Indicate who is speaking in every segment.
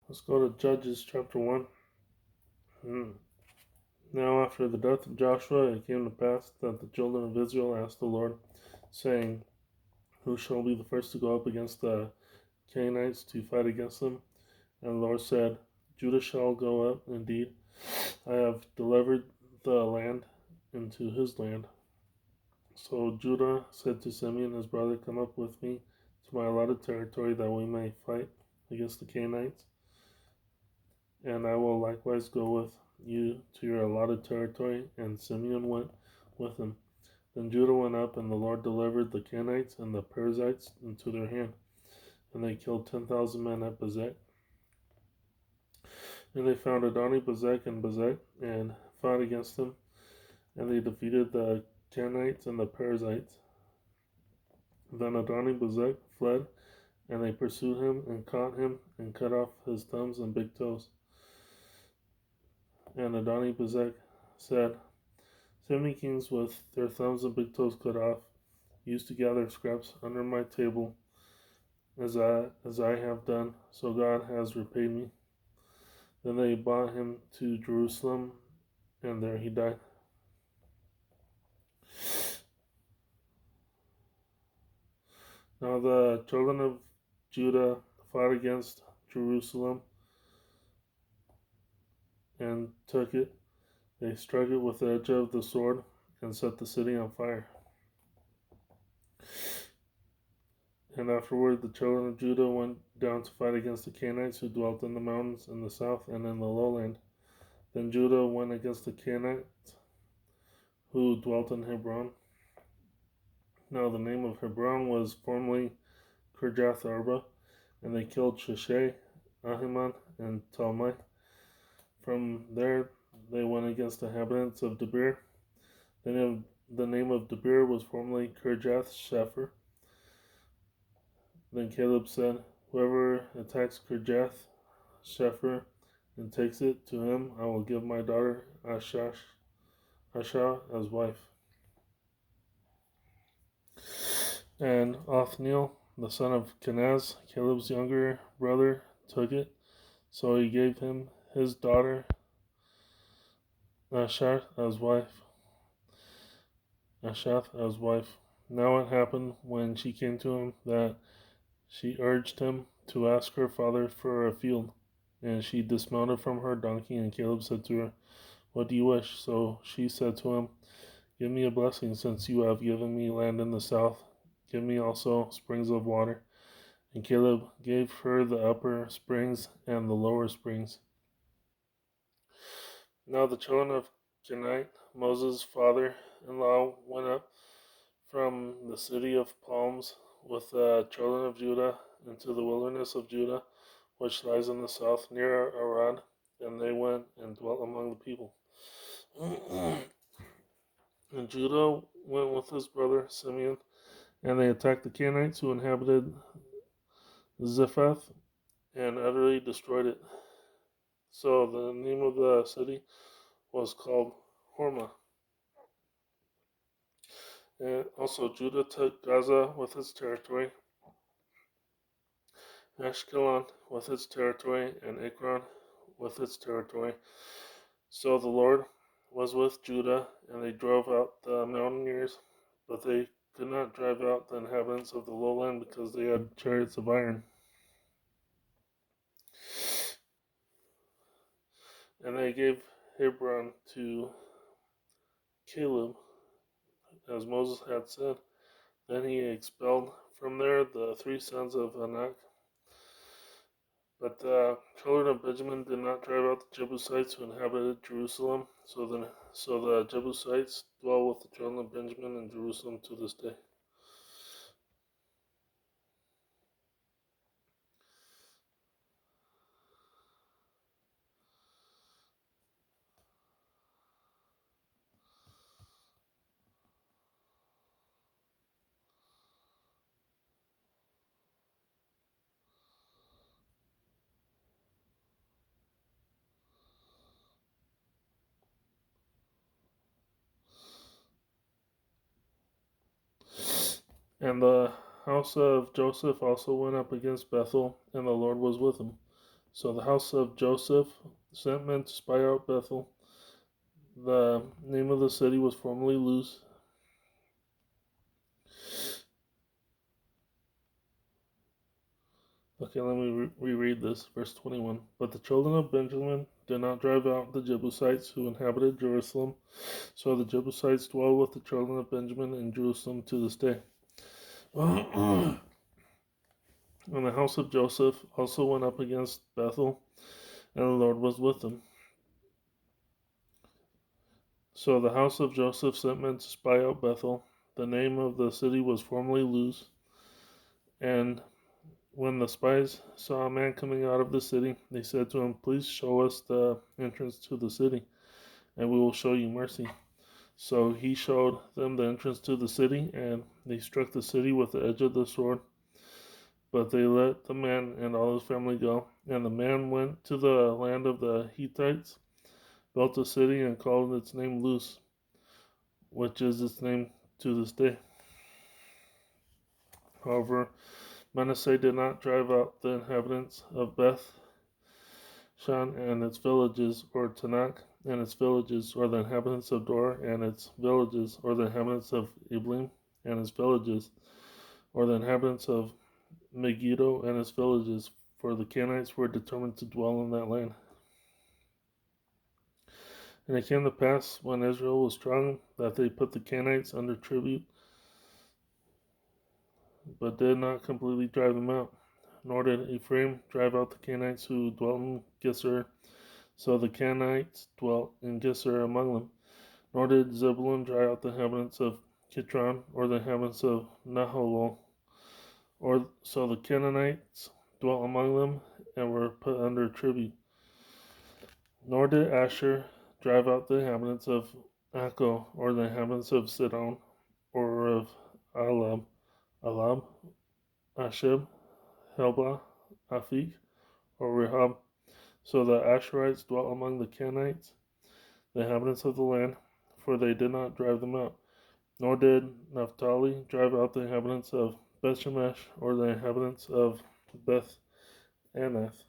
Speaker 1: Let's go to Judges chapter 1. Now, after the death of Joshua, it came to pass that the children of Israel asked the Lord, saying, who shall be the first to go up against the Canaanites to fight against them? And the Lord said, Judah shall go up. Indeed, I have delivered the land into his land. So Judah said to Simeon his brother, come up with me to my allotted territory, that we may fight against the Canaanites. And I will likewise go with you to your allotted territory. And Simeon went with him. Then Judah went up, and the Lord delivered the Canaanites and the Perizzites into their hand. And they killed 10,000 men at Bezek. And they found Adoni Bezek and Bezek, and fought against them. And they defeated the Canaanites and the Perizzites. Then Adoni Bezek fled, and they pursued him, and caught him, and cut off his thumbs and big toes. And Adoni Bezek said, 70 kings with their thumbs and big toes cut off used to gather scraps under my table, as I have done, so God has repaid me. Then they brought him to Jerusalem, and there he died. Now the children of Judah fought against Jerusalem and took it. They struck it with the edge of the sword and set the city on fire. And afterward the children of Judah went down to fight against the Canaanites who dwelt in the mountains in the south and in the lowland. Then Judah went against the Canaanites who dwelt in Hebron. Now the name of Hebron was formerly Kirjath Arba, and they killed Sheshai, Ahiman, and Talmai. From there they went against the inhabitants of Debir. The name of Debir was formerly Kirjath Shepher. Then Caleb said, whoever attacks Kirjath Shepher and takes it to him, I will give my daughter Asha as wife. And Othniel, the son of Kenaz, Caleb's younger brother, took it. So he gave him his daughter Ashath as wife. Now it happened when she came to him that she urged him to ask her father for a field. And she dismounted from her donkey, and Caleb said to her, what do you wish? So she said to him, give me a blessing, since you have given me land in the south. Give me also springs of water. And Caleb gave her the upper springs and the lower springs. Now the children of Kenite, Moses' father-in-law, went up from the city of palms with the children of Judah into the wilderness of Judah, which lies in the south near Arad, and they went and dwelt among the people. And Judah went with his brother Simeon, and they attacked the Canaanites who inhabited Zephath and utterly destroyed it. So the name of the city was called Hormah. And also Judah took Gaza with its territory, Ashkelon with its territory, and Ekron with its territory. So the Lord was with Judah, and they drove out the mountaineers, but they could not drive out the inhabitants of the lowland, because they had chariots of iron. And they gave Hebron to Caleb, as Moses had said. Then he expelled from there the 3 sons of Anak. But the children of Benjamin did not drive out the Jebusites who inhabited Jerusalem. So the Jebusites dwell with the children of Benjamin in Jerusalem to this day. And the house of Joseph also went up against Bethel, and the Lord was with him. So the house of Joseph sent men to spy out Bethel. The name of the city was formerly Luz. Okay, let me reread this. Verse 21. But the children of Benjamin did not drive out the Jebusites who inhabited Jerusalem. So the Jebusites dwell with the children of Benjamin in Jerusalem to this day. And the house of Joseph also went up against Bethel, and the Lord was with them. So the house of Joseph sent men to spy out Bethel. The name of the city was formerly Luz. And when the spies saw a man coming out of the city, they said to him, Please show us the entrance to the city, and we will show you mercy. So he showed them the entrance to the city, and they struck the city with the edge of the sword. But they let the man and all his family go. And the man went to the land of the Hittites, built a city, and called its name Luz, which is its name to this day. However, Manasseh did not drive out the inhabitants of Beth Shan and its villages, or Tanakh and its villages, or the inhabitants of Dor and its villages, or the inhabitants of Iblim and its villages, or the inhabitants of Megiddo and its villages, for the Canaanites were determined to dwell in that land. And it came to pass, when Israel was strong, that they put the Canaanites under tribute, but did not completely drive them out. Nor did Ephraim drive out the Canaanites who dwelt in Gisor. So the Canaanites dwelt in Gisor among them. Nor did Zebulun drive out the inhabitants of Kitron, or the inhabitants of Nahalol. Or so the Canaanites dwelt among them, and were put under tribute. Nor did Asher drive out the inhabitants of Akko, or the inhabitants of Sidon, or of Alab, Ashib, Helbah, Afik, or Rehob. So the Asherites dwelt among the Canaanites, the inhabitants of the land, for they did not drive them out. Nor did Naphtali drive out the inhabitants of Bethshemesh, or the inhabitants of Beth Anath.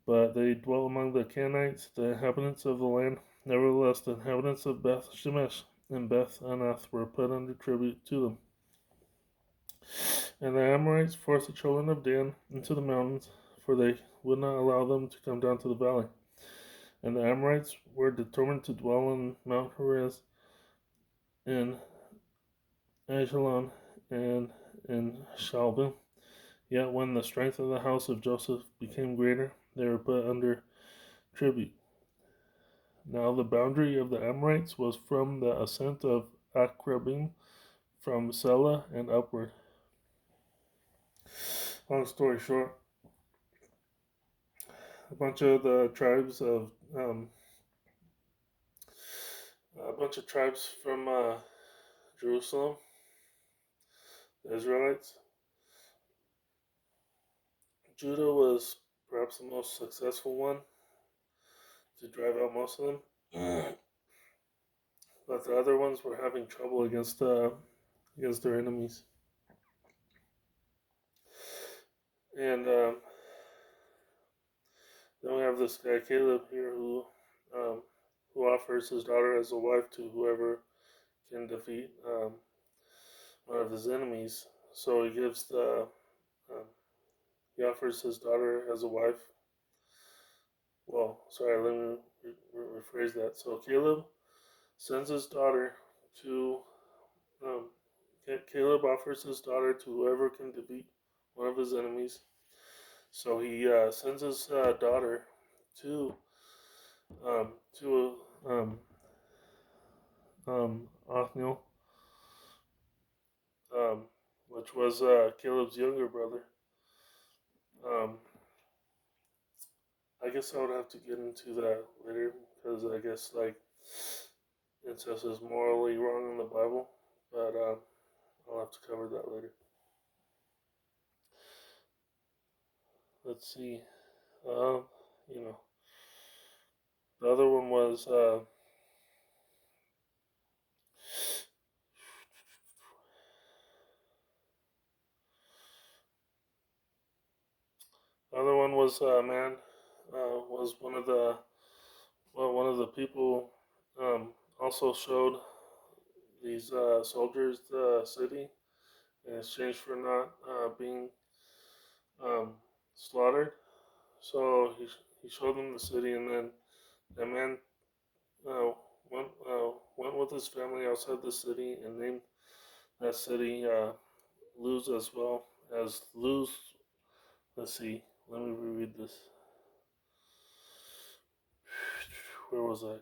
Speaker 1: But they dwelt among the Canaanites, the inhabitants of the land. Nevertheless, the inhabitants of Beth Shemesh and Beth Anath were put under tribute to them. And the Amorites forced the children of Dan into the mountains, for they would not allow them to come down to the valley. And the Amorites were determined to dwell in Mount Horez, in Ajalon, and in Shalbim. Yet when the strength of the house of Joseph became greater, they were put under tribute. Now the boundary of the Amorites was from the ascent of Akrabim, from Selah and upward. Long story short, a bunch of the tribes of from Jerusalem, the Israelites. Judah was perhaps the most successful one to drive out most of them, but the other ones were having trouble against their enemies. And then we have this guy Caleb here who offers his daughter as a wife to whoever can defeat one of his enemies. So he offers his daughter as a wife. Well, sorry, let me rephrase that. So Caleb sends his daughter to um, Caleb offers his daughter to whoever can defeat one of his enemies. So he sends his daughter to Othniel, which was Caleb's younger brother. I guess I would have to get into that later because I guess like incest is morally wrong in the Bible, but I'll have to cover that later. Let's see. You know, the other one was was man was one of the people also showed these soldiers the city in exchange for not being um, slaughtered. So he showed them the city, and then that man uh, went with his family outside the city and named that city Luz as well as Luz. Let's see. Let me reread this. Where was I?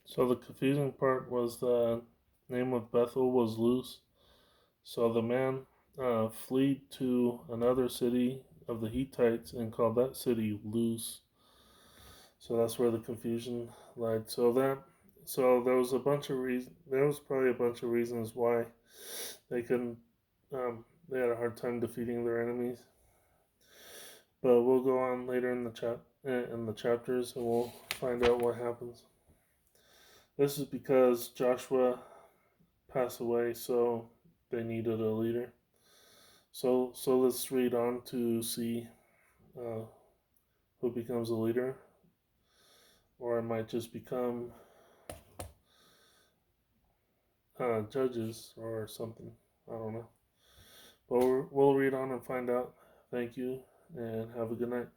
Speaker 1: So the confusing part was the name of Bethel was Luz. So the man fled to another city of the Hittites and called that city Luz. So that's where the confusion lied. So there was a bunch of reasons. There was probably a bunch of reasons why they couldn't. They had a hard time defeating their enemies. But we'll go on later in the chapters, and we'll find out what happens. This is because Joshua passed away, so they needed a leader. So let's read on to see uh, who becomes a leader, or it might just become judges or something. I don't know. But we'll read on and find out. Thank you, and have a good night.